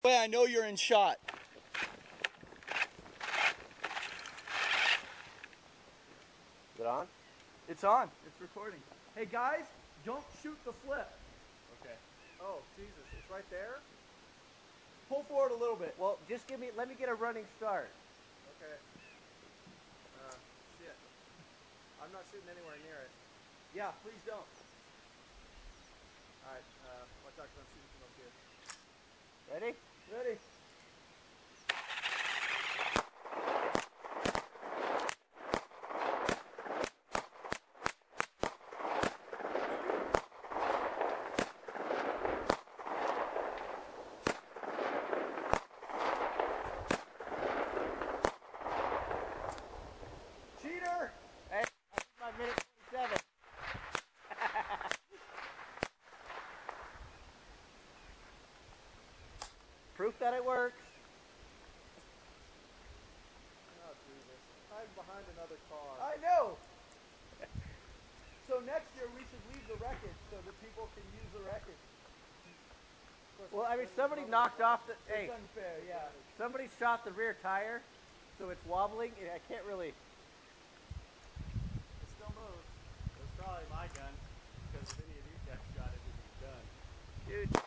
Way I know you're in shot. Is it on? It's on. It's recording. Hey guys, don't shoot the flip. Okay. Oh, Jesus, it's right there? Pull forward a little bit. Well, just let me get a running start. Okay. Shit. I'm not shooting anywhere near it. Yeah, please don't. Alright, watch out because I'm shooting from up here. Ready? Ready. Cheater! Hey, I think my minute 27. Proof that it works. Oh, Jesus. I'm behind another car. I know! So next year we should leave the wreckage so that people can use the wreckage. Well, I mean, somebody knocked off the... Hey, It's unfair, yeah. somebody shot the rear tire, so it's wobbling, and I can't really... It still moves. It was probably my gun, because if any of these guys shot it, it'd be done. Dude...